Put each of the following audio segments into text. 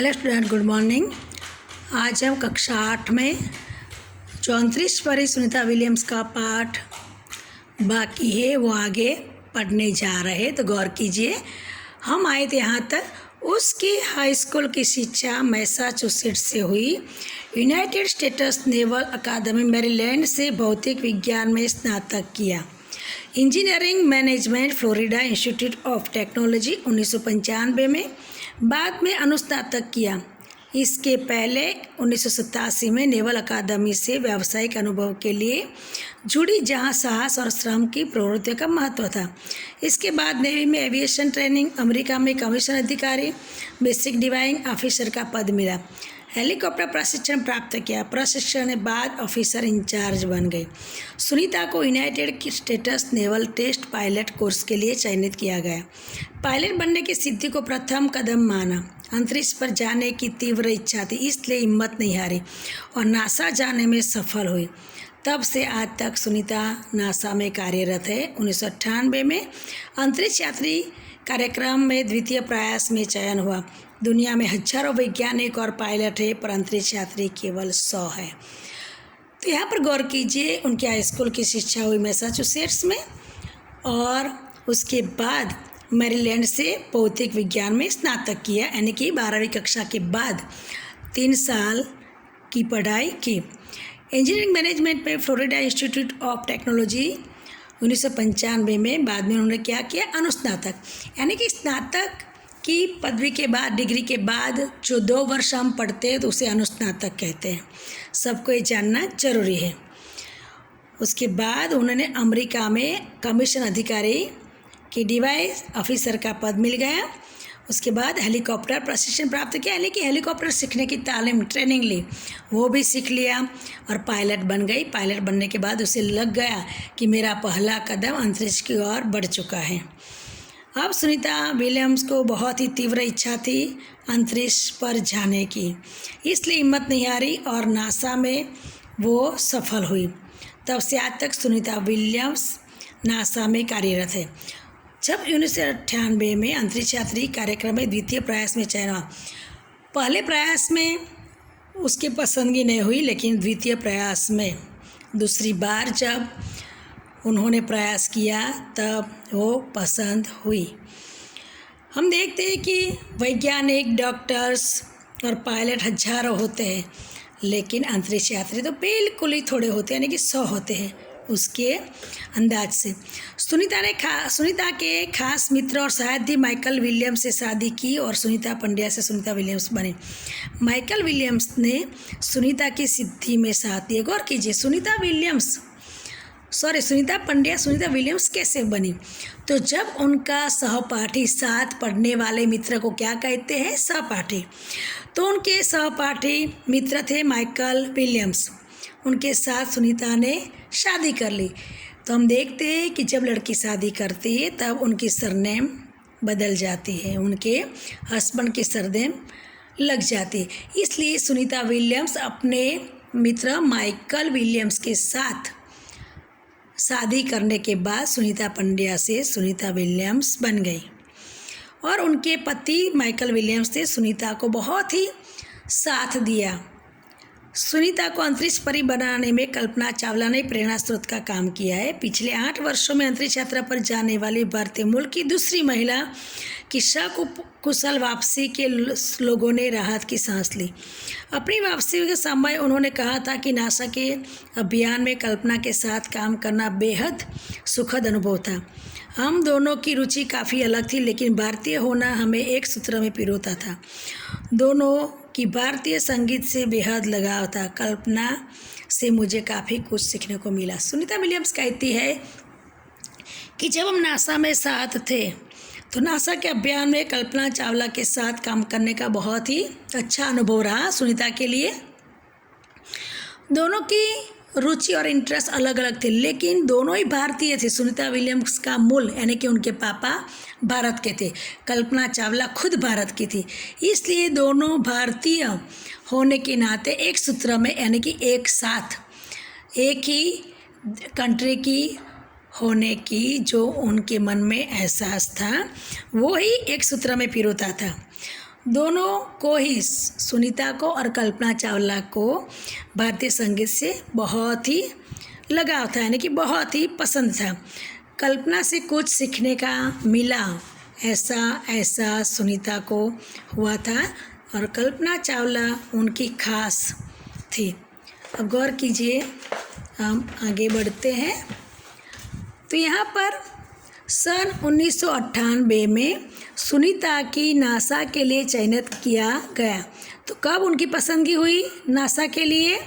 Hello student, good morning. आज हम कक्षा 8 में 34 पर सुनीता विलियम्स का पाठ बाकी है, वो आगे पढ़ने जा रहे हैं। तो गौर कीजिए, हम आए थे यहाँ तक। उसकी हाई स्कूल की शिक्षा मैसाचुसेट्स से हुई। यूनाइटेड स्टेट्स नेवल अकादमी मैरीलैंड से भौतिक विज्ञान में स्नातक किया। Engineering management Florida institute of technology 1995 में, बाद में अनुस्नातक किया। इसके पहले 1987 में नेवल अकादमी से व्यावसायिक अनुभव के लिए जुड़ी, जहां साहस और श्रम की प्रवृत्तियों का महत्व था। इसके बाद नेवी में एविएशन ट्रेनिंग, अमेरिका में कमीशन अधिकारी, बेसिक डिवाइनिंग ऑफिसर का पद मिला। हेलीकॉप्टर प्रशिक्षण प्राप्त किया। प्रशिक्षण के बाद ऑफिसर इंचार्ज बन गए। सुनीता को United States naval test pilot course के लिए चयनित किया गया। पायलट बनने की सिद्धि को प्रथम कदम माना। अंतरिक्ष पर जाने की तीव्र इच्छा थी, इसलिए हिम्मत नहीं हारी और नासा जाने में सफल हुई। तब से आज तक सुनीता नासा में कार्यरत है। 1998 में अंतरिक्ष यात्री कार्यक्रम में द्वितीय प्रयास में चयन हुआ। दुनिया में हजारों वैज्ञानिक और पायलट है, पर अंतरिक्ष यात्री केवल 100 है। तो यहाँ पर गौर कीजिए, उनकी हाई स्कूल की शिक्षा हुई मैसाचुसेट्स में और उसके बाद मैरीलैंड से भौतिक विज्ञान में स्नातक किया, यानी कि 12वीं कक्षा के बाद 3 साल की पढ़ाई की। इंजीनियरिंग मैनेजमेंट में फ्लोरिडा इंस्टीट्यूट ऑफ टेक्नोलॉजी 1995 में, बाद में उन्होंने क्या किया, अनुस्नातक, यानी कि स्नातक की पदवी के बाद, डिग्री के बाद जो 2 वर्ष हम पढ़ते हैं तो उसे अनुस्नातक कहते हैं। सबको ये जानना जरूरी है। उसके बाद उन्होंने अमेरिका में कमीशन अधिकारी की डिवाइस ऑफिसर का पद मिल गया। उसके बाद हेलीकॉप्टर प्रशिक्षण प्राप्त किया, यानी कि हेलीकॉप्टर सीखने की तालीम, ट्रेनिंग ली, वो भी सीख लिया और पायलट बन गई। पायलट बनने के बाद उसे लग गया कि मेरा पहला कदम अंतरिक्ष की ओर बढ़ चुका है। अब सुनीता विलियम्स को बहुत ही तीव्र इच्छा थी अंतरिक्ष पर जाने की, इसलिए हिम्मत नहीं हारी और नासा में वो सफल हुई। तब से आज तक सुनीता विलियम्स नासा में कार्यरत है। जब 1998 में अंतरिक्ष यात्री कार्यक्रम में द्वितीय प्रयास में चयन हुआ, पहले प्रयास में उसकी पसंदगी नहीं हुई, लेकिन द्वितीय प्रयास में दूसरी बार जब उन्होंने प्रयास किया तब वो पसंद हुई। हम देखते हैं कि वैज्ञानिक, डॉक्टर्स और पायलट हजारों होते हैं, लेकिन अंतरिक्ष यात्री तो बिल्कुल ही थोड़े होते हैं, यानी कि 100 होते हैं उसके अंदाज से। सुनीता के खास मित्र और साथी माइकल विलियम्स से शादी की और सुनीता पंड्या से सुनीता विलियम्स बने। माइकल विलियम्स ने सुनीता की सिद्धि में साथ दिया। गौर कीजिए, सुनीता पंड्या सुनीता विलियम्स कैसे बनी? तो जब उनका सहपाठी, साथ पढ़ने वाले मित्र को क्या कहते हैं, सहपाठी, तो उनके सहपाठी मित्र थे माइकल विलियम्स। उनके साथ सुनीता ने शादी कर ली। तो हम देखते हैं कि जब लड़की शादी करती है तब उनकी सरनेम बदल जाती है, उनके हस्बैंड की सरनेम लग जाती है। इसलिए सुनीता विलियम्स अपने मित्र माइकल विलियम्स के साथ शादी करने के बाद सुनीता पंड्या से सुनीता विलियम्स बन गई और उनके पति माइकल विलियम्स ने सुनीता को बहुत ही साथ दिया। सुनीता को अंतरिक्ष परी बनाने में कल्पना चावला ने प्रेरणा स्रोत का काम किया है। पिछले 8 वर्षों में अंतरिक्ष यात्रा पर जाने वाली भारतीय मूल की दूसरी महिला की सकुशल वापसी के लोगों ने राहत की सांस ली। अपनी वापसी के समय उन्होंने कहा था कि नासा के अभियान में कल्पना के साथ काम करना बेहद सुखद अनुभव था। हम दोनों की रुचि काफ़ी अलग थी, लेकिन भारतीय होना हमें एक सूत्र में पिरोता था। दोनों की भारतीय संगीत से बेहद लगाव था। कल्पना से मुझे काफ़ी कुछ सीखने को मिला। सुनीता विलियम्स कहती है कि जब हम नासा में साथ थे तो नासा के अभियान में कल्पना चावला के साथ काम करने का बहुत ही अच्छा अनुभव रहा सुनीता के लिए। दोनों की रुचि और इंटरेस्ट अलग अलग थे, लेकिन दोनों ही भारतीय थे। सुनीता विलियम्स का मूल, यानी कि उनके पापा भारत के थे, कल्पना चावला खुद भारत की थी, इसलिए दोनों भारतीय होने के नाते एक सूत्र में, यानी कि एक साथ एक ही कंट्री की होने की जो उनके मन में एहसास था, वो ही एक सूत्र में पिरोता था। दोनों को ही, सुनीता को और कल्पना चावला को, भारतीय संगीत से बहुत ही लगाव था, यानी कि बहुत ही पसंद था। कल्पना से कुछ सीखने का मिला, ऐसा सुनीता को हुआ था और कल्पना चावला उनकी खास थी। अब गौर कीजिए, हम आगे बढ़ते हैं। तो यहाँ पर सन 1998 में सुनीता की नासा के लिए चयनित किया गया। तो कब उनकी पसंदगी हुई नासा के लिए?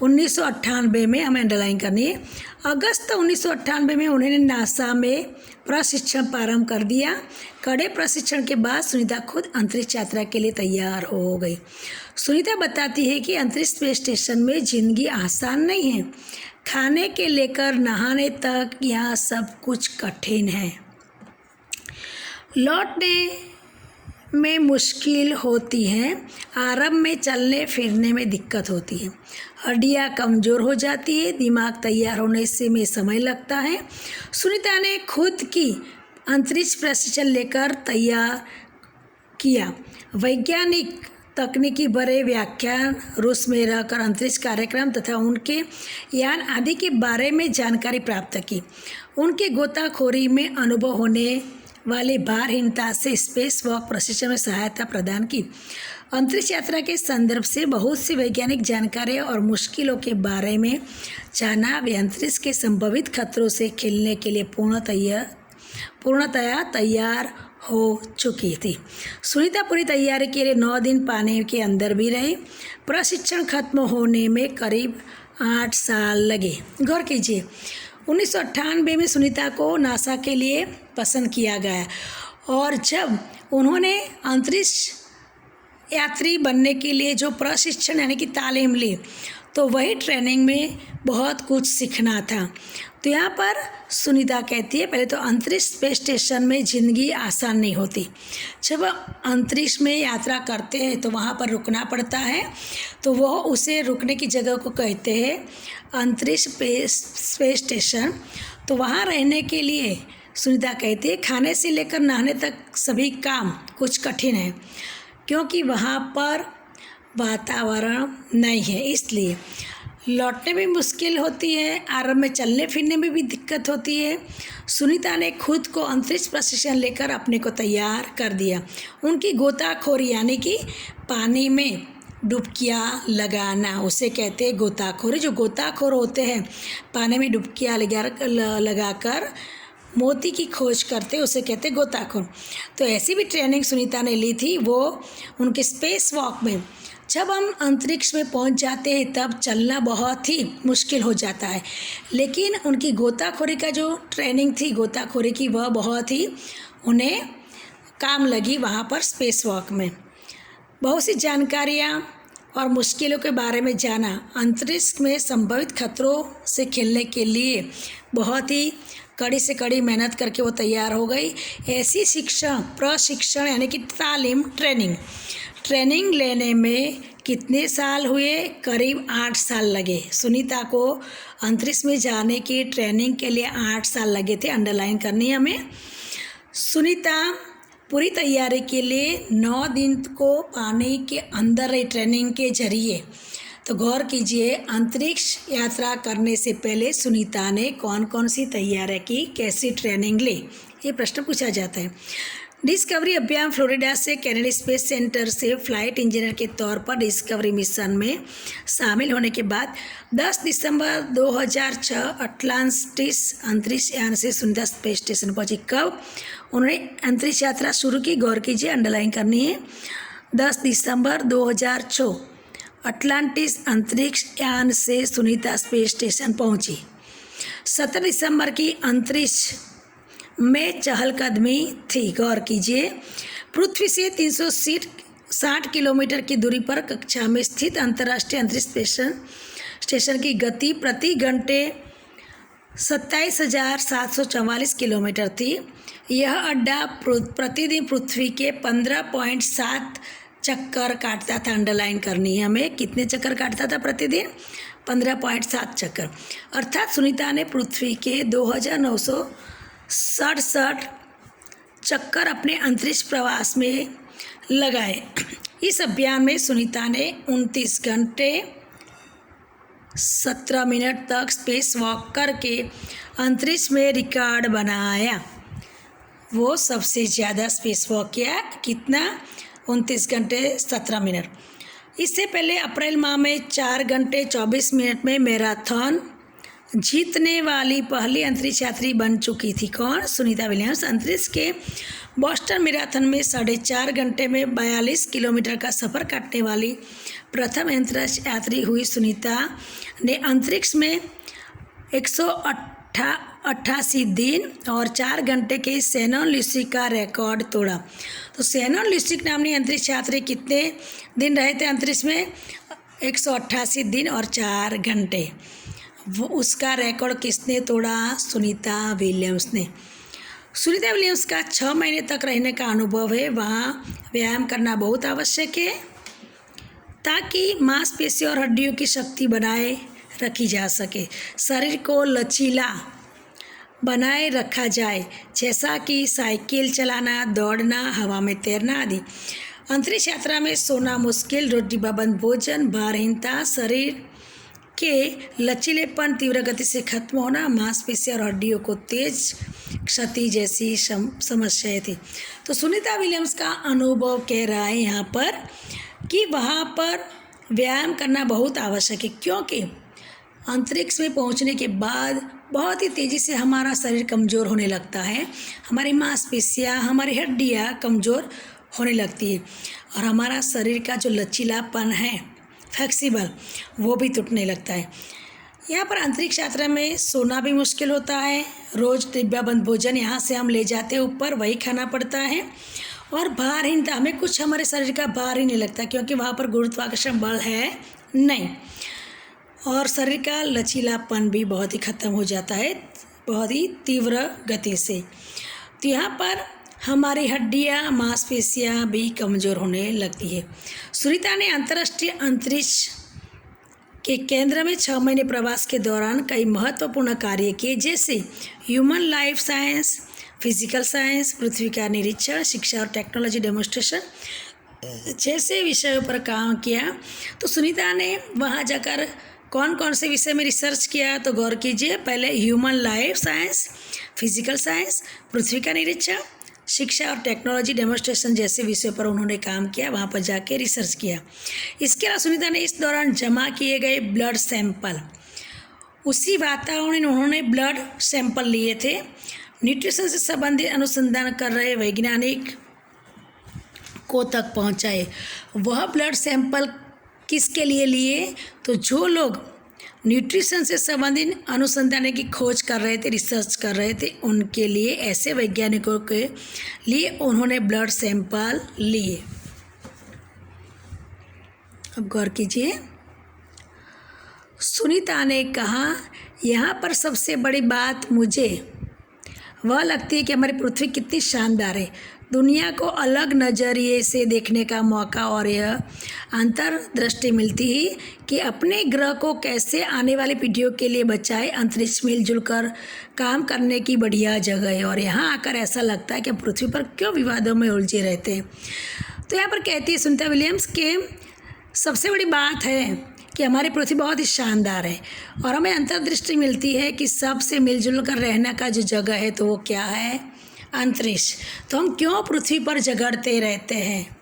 1998 में, हमें अंडरलाइन करनी है। अगस्त 1998 में उन्होंने नासा में प्रशिक्षण प्रारंभ कर दिया। कड़े प्रशिक्षण के बाद सुनीता खुद अंतरिक्ष यात्रा के लिए तैयार हो गई। सुनीता बताती है कि अंतरिक्ष स्पेस स्टेशन में जिंदगी आसान नहीं है। खाने के लेकर नहाने तक यहाँ सब कुछ कठिन है। लौटने में मुश्किल होती है। आरंभ में चलने फिरने में दिक्कत होती है। हड्डियाँ कमज़ोर हो जाती है। दिमाग तैयार होने से में समय लगता है। सुनीता ने खुद की अंतरिक्ष प्रशिक्षण लेकर तैयार किया। वैज्ञानिक तकनीकी भरे व्याख्यान, रूस में रहकर अंतरिक्ष कार्यक्रम तथा उनके यान आदि के बारे में जानकारी प्राप्त की। उनके गोताखोरी में अनुभव होने वाली भारहीनता से स्पेस वॉक प्रशिक्षण में सहायता प्रदान की। अंतरिक्ष यात्रा के संदर्भ से बहुत सी वैज्ञानिक जानकारी और मुश्किलों के बारे में जाना। वे अंतरिक्ष के संभावित खतरों से खेलने के लिए पूर्णतया तैयार हो चुकी थी। सुनीता पूरी तैयारी के लिए 9 दिन पानी के अंदर भी रही। प्रशिक्षण खत्म होने में करीब 8 साल लगे। गौर कीजिए, 1998 में सुनीता को नासा के लिए पसंद किया गया और जब उन्होंने अंतरिक्ष यात्री बनने के लिए जो प्रशिक्षण यानी कि तालीम ली, तो वही ट्रेनिंग में बहुत कुछ सीखना था। तो यहाँ पर सुनीता कहती है, पहले तो अंतरिक्ष स्पेस स्टेशन में ज़िंदगी आसान नहीं होती। जब अंतरिक्ष में यात्रा करते हैं तो वहाँ पर रुकना पड़ता है, तो वह उसे रुकने की जगह को कहते हैं अंतरिक्ष स्पेस स्टेशन। तो वहाँ रहने के लिए सुनीता कहती है, खाने से लेकर नहाने तक सभी काम कुछ कठिन है, क्योंकि वहाँ पर वातावरण नहीं है, इसलिए लौटने में मुश्किल होती है। आरंभ में चलने फिरने में भी दिक्कत होती है। सुनीता ने खुद को अंतरिक्ष प्रशिक्षण लेकर अपने को तैयार कर दिया। उनकी गोताखोरी यानी कि पानी में डुबकियाँ लगाना, उसे कहते हैं गोताखोरी। जो गोताखोर होते हैं पानी में डुबकियाँ लगाकर मोती की खोज करते, उसे कहते हैं गोताखोर। तो ऐसी भी ट्रेनिंग सुनीता ने ली थी। वो उनके स्पेस वॉक में, जब हम अंतरिक्ष में पहुंच जाते हैं तब चलना बहुत ही मुश्किल हो जाता है, लेकिन उनकी गोताखोरी का जो ट्रेनिंग थी गोताखोरी की, वह बहुत ही उन्हें काम लगी वहाँ पर स्पेस वॉक में। बहुत सी जानकारियाँ और मुश्किलों के बारे में जाना। अंतरिक्ष में संभावित खतरों से खेलने के लिए बहुत ही कड़ी से कड़ी मेहनत करके वो तैयार हो गई। ऐसी प्रशिक्षण यानी कि तालीम, ट्रेनिंग लेने में कितने साल हुए? करीब 8 साल लगे। सुनीता को अंतरिक्ष में जाने की ट्रेनिंग के लिए 8 साल लगे थे, अंडरलाइन करनी है हमें। सुनीता पूरी तैयारी के लिए 9 दिन को पानी के अंदर रही ट्रेनिंग के जरिए। तो गौर कीजिए, अंतरिक्ष यात्रा करने से पहले सुनीता ने कौन कौन सी तैयारी की, कैसी ट्रेनिंग ली, ये प्रश्न पूछा जाता है। डिस्कवरी अभियान फ्लोरिडा से कैनेडी स्पेस सेंटर से फ्लाइट इंजीनियर के तौर पर डिस्कवरी मिशन में शामिल होने के बाद 10 दिसंबर 2006 अटलांटिस अंतरिक्ष यान से सुनीता स्पेस स्टेशन पहुंची। कब उन्होंने अंतरिक्ष यात्रा शुरू की? गौर कीजिए, अंडरलाइन करनी है। 10 दिसंबर 2006 अटलांटिस अंतरिक्ष यान से सुनीता स्पेस स्टेशन पहुंची। 17 दिसंबर की अंतरिक्ष में चहलकदमी थी। गौर कीजिए, पृथ्वी से 360 किलोमीटर की दूरी पर कक्षा में स्थित अंतर्राष्ट्रीय अंतरिक्ष स्टेशन की गति प्रति घंटे 27,744 किलोमीटर थी। यह अड्डा प्रतिदिन पृथ्वी के 15.7 चक्कर काटता था। अंडरलाइन करनी है हमें, कितने चक्कर काटता था प्रतिदिन? 15.7 चक्कर। अर्थात सुनीता ने पृथ्वी के 2967 चक्कर अपने अंतरिक्ष प्रवास में लगाए। इस अभियान में सुनीता ने 29 घंटे 17 मिनट तक स्पेस वॉक करके अंतरिक्ष में रिकॉर्ड बनाया। वो सबसे ज़्यादा स्पेस वॉक किया, कितना? 29 घंटे 17 मिनट। इससे पहले अप्रैल माह में 4 घंटे 24 मिनट में मैराथन जीतने वाली पहली अंतरिक्ष यात्री बन चुकी थी। कौन? सुनीता विलियम्स। अंतरिक्ष के बोस्टन मैराथन में 4.5 घंटे में 42 किलोमीटर का सफ़र काटने वाली प्रथम अंतरिक्ष यात्री हुई। सुनीता ने अंतरिक्ष में 188 दिन और 4 घंटे के शैनन लुसिक का रिकॉर्ड तोड़ा। तो शैनन लुसिक नामनी अंतरिक्ष यात्री कितने दिन रहे थे अंतरिक्ष में? 188 दिन और 4 घंटे। वो उसका रिकॉर्ड किसने तोड़ा? सुनीता विलियम्स ने। सुनीता विलियम्स का 6 महीने तक रहने का अनुभव है। वहाँ व्यायाम करना बहुत आवश्यक है ताकि मांसपेशियों और हड्डियों की शक्ति बनाए रखी जा सके, शरीर को लचीला बनाए रखा जाए, जैसा कि साइकिल चलाना, दौड़ना, हवा में तैरना आदि। अंतरिक्ष यात्रा में सोना मुश्किल, डिब्बाबंद भोजन, भारहीनता, शरीर के लचीलेपन, तीव्र गति से खत्म होना, मांसपेशियों और हड्डियों को तेज क्षति जैसी समस्याएं थी। तो सुनीता विलियम्स का अनुभव कह रहा है यहाँ पर कि वहाँ पर व्यायाम करना बहुत आवश्यक है, क्योंकि अंतरिक्ष में पहुँचने के बाद बहुत ही तेज़ी से हमारा शरीर कमज़ोर होने लगता है, हमारी मांसपेशियाँ, हमारी हड्डियाँ कमज़ोर होने लगती है और हमारा शरीर का जो लचीलापन है, फ्लेक्सिबल, वो भी टूटने लगता है। यहाँ पर अंतरिक्ष यात्रा में सोना भी मुश्किल होता है। रोज़ डिब्बाबंद भोजन यहाँ से हम ले जाते हैं ऊपर, वही खाना पड़ता है। और भारहीनता, हमें कुछ हमारे शरीर का भार ही नहीं लगता, क्योंकि वहाँ पर गुरुत्वाकर्षण बल है नहीं। और शरीर का लचीलापन भी बहुत ही ख़त्म हो जाता है, बहुत ही तीव्र गति से। तो यहाँ पर हमारी हड्डियाँ, मांसपेशियाँ भी कमज़ोर होने लगती है। सुनीता ने अंतर्राष्ट्रीय अंतरिक्ष के केंद्र में 6 महीने प्रवास के दौरान कई महत्वपूर्ण कार्य किए, जैसे human life science, physical science, पृथ्वी का निरीक्षण, शिक्षा और टेक्नोलॉजी डेमोन्स्ट्रेशन जैसे विषयों पर काम किया। तो सुनीता ने वहाँ जाकर कौन कौन से विषय में रिसर्च किया? तो गौर कीजिए, पहले human life science, physical science, पृथ्वी का निरीक्षण, शिक्षा और टेक्नोलॉजी डेमोन्स्ट्रेशन जैसे विषयों पर उन्होंने काम किया, वहाँ पर जाके रिसर्च किया। इसके अलावा सुनीता ने इस दौरान जमा किए गए ब्लड सैंपल, उसी वातावरण में उन्होंने ब्लड सैंपल लिए थे। न्यूट्रिशन से संबंधित अनुसंधान कर रहे वैज्ञानिक को तक पहुँचाए। वह ब्लड सैंपल किसके लिए लिए? तो जो लोग न्यूट्रिशन से संबंधित अनुसंधान की खोज कर रहे थे, रिसर्च कर रहे थे, उनके लिए, ऐसे वैज्ञानिकों के लिए उन्होंने ब्लड सैंपल लिए। अब गौर कीजिए, सुनीता ने कहा, यहाँ पर सबसे बड़ी बात मुझे वह लगती है कि हमारी पृथ्वी कितनी शानदार है, दुनिया को अलग नज़रिए से देखने का मौका और यह अंतर्दृष्टि मिलती है कि अपने ग्रह को कैसे आने वाली पीढ़ियों के लिए बचाए। अंतरिक्ष मिलजुल कर काम करने की बढ़िया जगह है और यहाँ आकर ऐसा लगता है कि हम पृथ्वी पर क्यों विवादों में उलझे रहते हैं। तो यहाँ पर कहती है सुनीता विलियम्स के सबसे बड़ी बात है कि हमारी पृथ्वी बहुत ही शानदार है और हमें अंतर्दृष्टि मिलती है कि सबसे मिलजुल कर रहने का जो जगह है तो वो क्या है? अंतरिक्ष। तो हम क्यों पृथ्वी पर झगड़ते रहते हैं?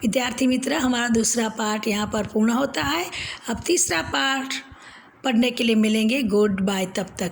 विद्यार्थी मित्र, हमारा दूसरा पार्ट यहाँ पर पूर्ण होता है। अब तीसरा पार्ट पढ़ने के लिए मिलेंगे। गुड बाय, तब तक।